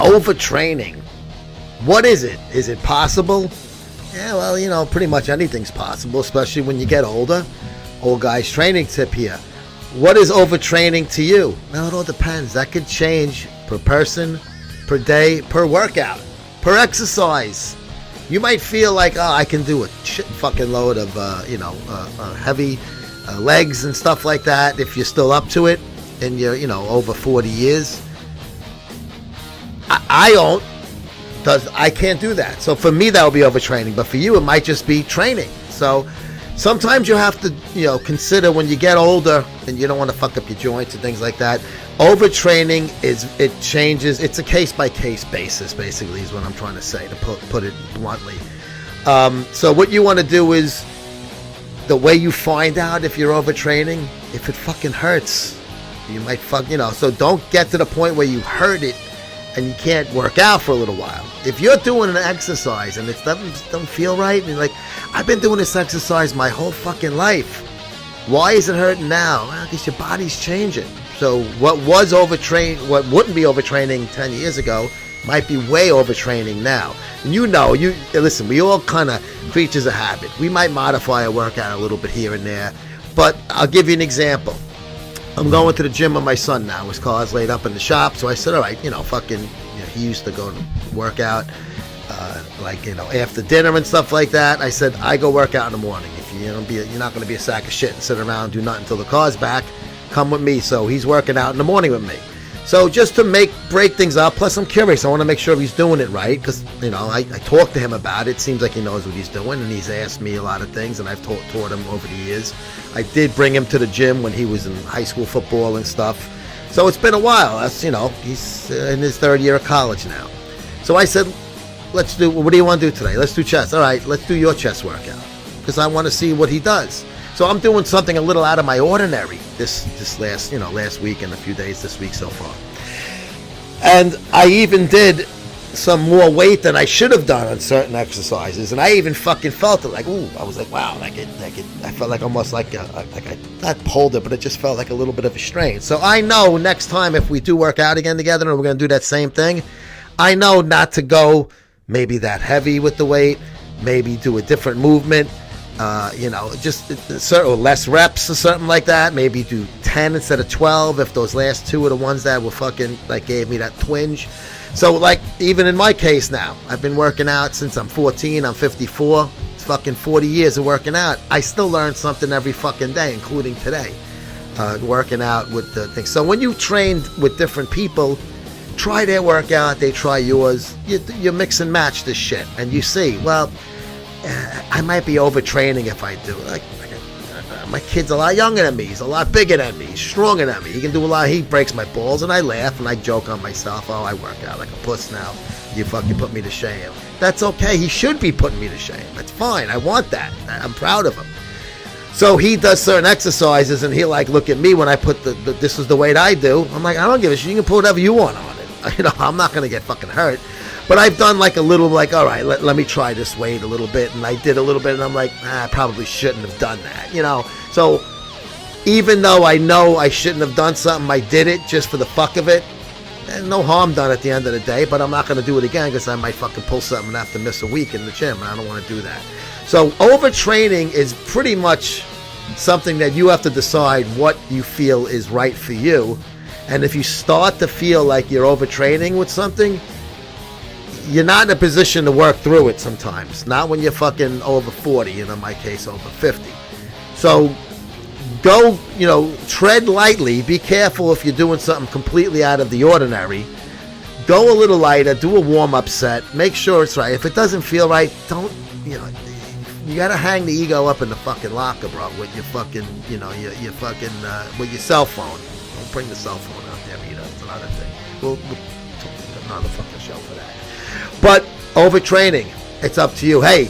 overtraining. What is it? Is it possible? Yeah, well, pretty much anything's possible, especially when you get older. Old guy's training tip here. What is overtraining to you? Well, it all depends. That could change per person, per day, per workout, per exercise. You might feel like, I can do a shit fucking load of, heavy legs and stuff like that if you're still up to it and you're, over 40 years. I can't do that. So for me, that would be overtraining. But for you, it might just be training. So sometimes you have to, consider when you get older and you don't want to fuck up your joints and things like that. Overtraining it changes. It's a case-by-case basis, basically, is what I'm trying to say, to put it bluntly. So what you want to do is, the way you find out if you're overtraining, if it fucking hurts, you might so don't get to the point where you hurt it and you can't work out for a little while. If you're doing an exercise and it doesn't feel right, and you're like, I've been doing this exercise my whole fucking life. Why is it hurting now? Well, because your body's changing. So what wouldn't be overtraining 10 years ago might be way overtraining now. And listen, we all kind of creatures of habit. We might modify a workout a little bit here and there, but I'll give you an example. I'm going to the gym with my son now. His car's laid up in the shop, so I said, all right, he used to go to work out, after dinner and stuff like that. I said, I go work out in the morning. If you're not going to be a sack of shit and sit around and do nothing until the car's back, come with me. So he's working out in the morning with me. So just to break things up, plus I'm curious. I want to make sure he's doing it right, because, I talked to him about it. Seems like he knows what he's doing, and he's asked me a lot of things, and I've taught him over the years. I did bring him to the gym when he was in high school football and stuff. So it's been a while. That's, he's in his third year of college now. So I said, what do you want to do today? Let's do chest. All right, let's do your chest workout, because I want to see what he does. So I'm doing something a little out of my ordinary this last week and a few days this week so far. And I even did some more weight than I should have done on certain exercises, and I even fucking felt it, like, ooh, I was like, wow, I felt like almost like I not pulled it, but it just felt like a little bit of a strain. So I know next time if we do work out again together and we're going to do that same thing, I know not to go maybe that heavy with the weight, maybe do a different movement, just certain less reps or something like that. Maybe do 10 instead of 12 if those last two are the ones that were fucking, gave me that twinge. So, even in my case now, I've been working out since I'm 14, I'm 54. It's fucking 40 years of working out. I still learn something every fucking day, including today, working out with the things. So when you train with different people, try their workout, they try yours. You mix and match this shit, and you see, well, I might be overtraining if I do. My kid's a lot younger than me. He's a lot bigger than me. He's stronger than me. He can do a lot. He breaks my balls, and I laugh, and I joke on myself. Oh, I work out like a puss now. You fucking put me to shame. That's okay. He should be putting me to shame. That's fine. I want that. I'm proud of him. So he does certain exercises, and he'll, look at me when I put this is the weight I do. I'm like, I don't give a shit. You can put whatever you want on it. I'm not going to get fucking hurt. But I've done a little, all right, let me try this weight a little bit. And I did a little bit, and I'm like, I probably shouldn't have done that, So even though I know I shouldn't have done something, I did it just for the fuck of it. And no harm done at the end of the day, but I'm not going to do it again because I might fucking pull something and have to miss a week in the gym, and I don't want to do that. So overtraining is pretty much something that you have to decide what you feel is right for you. And if you start to feel like you're overtraining with something, you're not in a position to work through it sometimes. Not when you're fucking over 40, and in my case, over 50. So go, tread lightly. Be careful if you're doing something completely out of the ordinary. Go a little lighter. Do a warm-up set. Make sure it's right. If it doesn't feel right, don't, you got to hang the ego up in the fucking locker, bro, with your fucking, your fucking, with your cell phone. Don't bring the cell phone out there either. It's another thing. We'll talk another fucking show for that. But overtraining, it's up to you. Hey,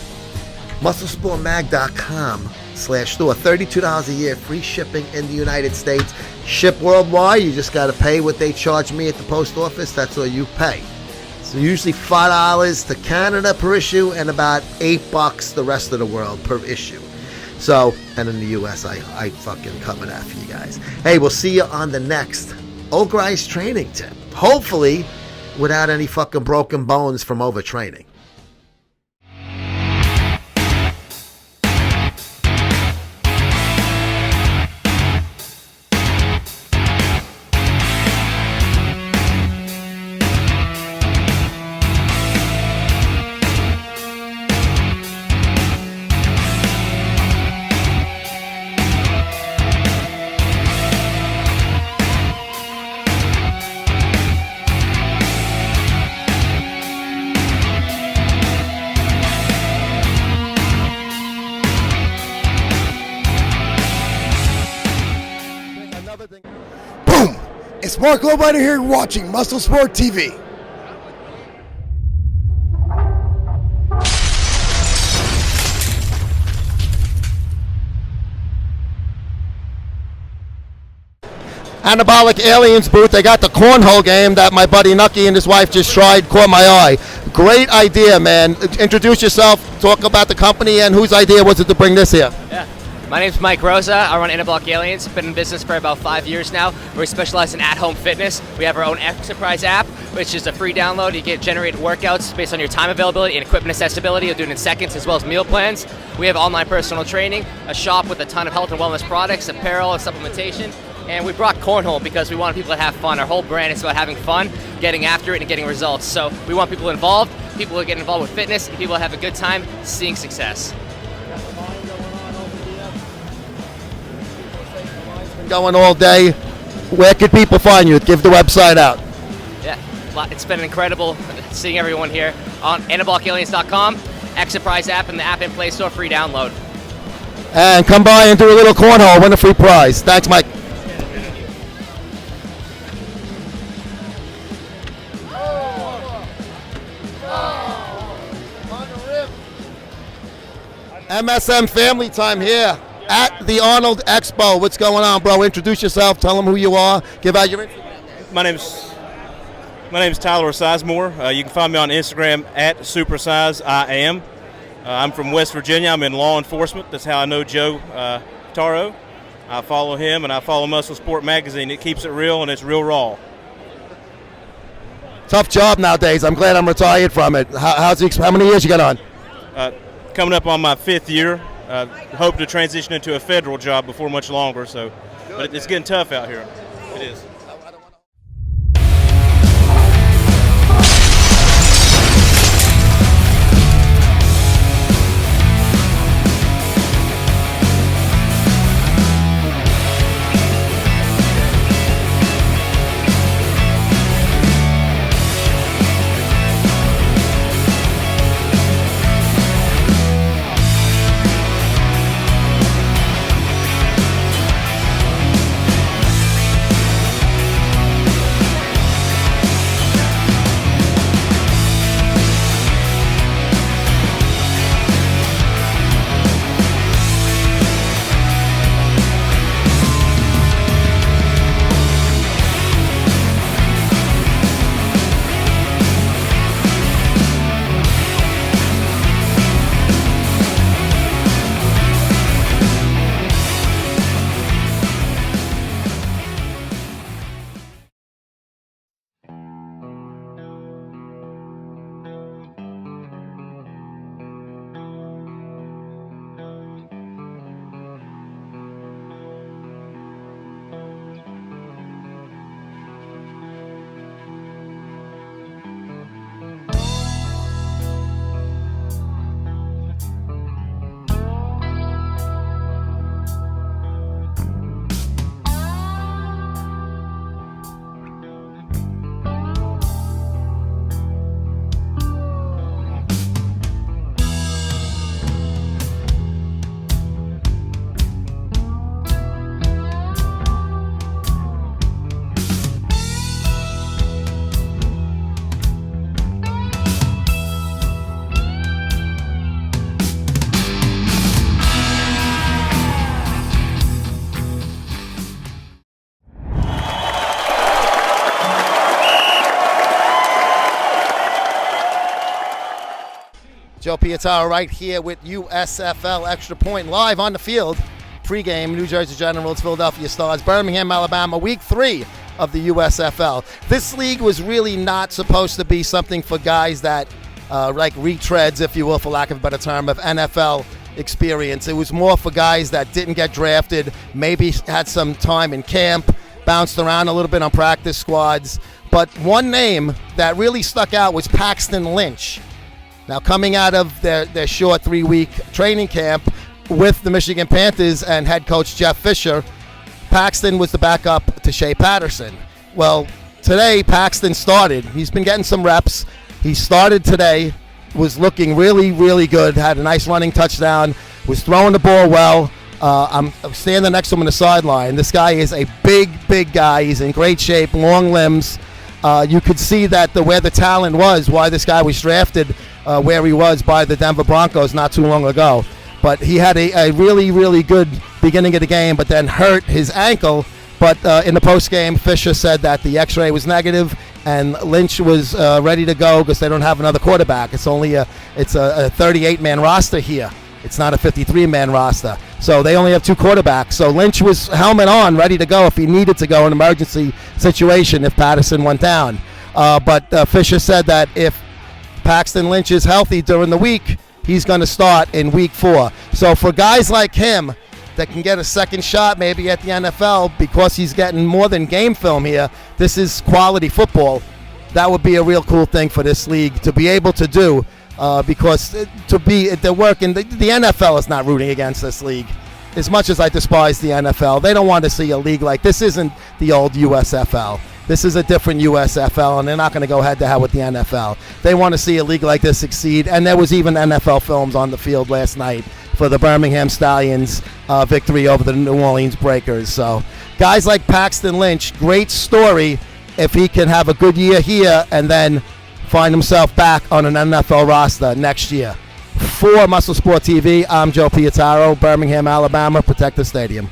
musclesportmag.com/store. $32 a year, free shipping in the United States. Ship worldwide. You just got to pay what they charge me at the post office. That's all you pay. So usually $5 to Canada per issue, and about $8 the rest of the world per issue. So, and in the US, I fucking cover that for you guys. Hey, we'll see you on the next Old Guy's training tip. Hopefully, without any fucking broken bones from overtraining. Boom! It's Mark Lobiter here watching Muscle Sport TV. Anabolic Aliens booth. They got the cornhole game that my buddy Nucky and his wife just tried. Caught my eye. Great idea, man. Introduce yourself. Talk about the company and whose idea was it to bring this here. Yeah. My name's Mike Rosa. I run Anabolic Aliens. Been in business for about 5 years now. We specialize in at-home fitness. We have our own exercise app, which is a free download. You get generated workouts based on your time availability and equipment accessibility. You'll do it in seconds, as well as meal plans. We have online personal training, a shop with a ton of health and wellness products, apparel, and supplementation. And we brought cornhole because we want people to have fun. Our whole brand is about having fun, getting after it, and getting results. So we want people involved, people who get involved with fitness, and people who have a good time seeing success. Going all day. Where could people find you? Give the website out. Yeah, it's been incredible seeing everyone here on anabolicaliens.com, Exercise app, and the app in Play Store, free download. And come by and do a little cornhole, win a free prize. Thanks, Mike. MSM Family Time here at the Arnold Expo. What's going on, bro? Introduce yourself. Tell them who you are. Give out your info. My name's Tyler Sizemore. You can find me on Instagram at SuperSizeIam. I'm from West Virginia. I'm in law enforcement. That's how I know Joe Taro. I follow him and I follow Muscle Sport Magazine. It keeps it real and it's real raw. Tough job nowadays. I'm glad I'm retired from it. How many years you got on? Coming up on my 5th year. Hope to transition into a federal job before much longer. So, but it's getting tough out here. It is. Joe Piataro right here with USFL Extra Point live on the field. Pre-game, New Jersey Generals, Philadelphia Stars, Birmingham, Alabama, Week 3 of the USFL. This league was really not supposed to be something for guys that like retreads, if you will, for lack of a better term, of NFL experience. It was more for guys that didn't get drafted, maybe had some time in camp, bounced around a little bit on practice squads. But one name that really stuck out was Paxton Lynch. Now, coming out of their short 3-week training camp with the Michigan Panthers and head coach Jeff Fisher, Paxton was the backup to Shea Patterson. Well, today Paxton started. He's been getting some reps. He started today, was looking really, really good, had a nice running touchdown, was throwing the ball well. I'm standing next to him on the sideline. This guy is a big, big guy. He's in great shape, long limbs. You could see that where the talent was, why this guy was drafted where he was by the Denver Broncos not too long ago. But he had a really, really good beginning of the game, but then hurt his ankle. But in the postgame, Fisher said that the x-ray was negative and Lynch was ready to go because they don't have another quarterback. It's only a 38-man roster here. It's not a 53-man roster. So they only have 2 quarterbacks. So Lynch was helmet on, ready to go if he needed to go in an emergency situation if Patterson went down. But Fisher said that if Paxton Lynch is healthy during the week, he's going to start in week 4. So for guys like him that can get a second shot maybe at the NFL because he's getting more than game film here, this is quality football. That would be a real cool thing for this league to be able to do. Because they're working. The NFL is not rooting against this league. As much as I despise the NFL, they don't want to see a league like this. Isn't the old USFL. This is a different USFL, and they're not going to go head-to-head with the NFL. They want to see a league like this succeed, and there was even NFL films on the field last night for the Birmingham Stallions' victory over the New Orleans Breakers. So guys like Paxton Lynch, great story if he can have a good year here and then find himself back on an NFL roster next year. For Muscle Sport TV, I'm Joe Pietaro, Birmingham, Alabama. Protect the stadium.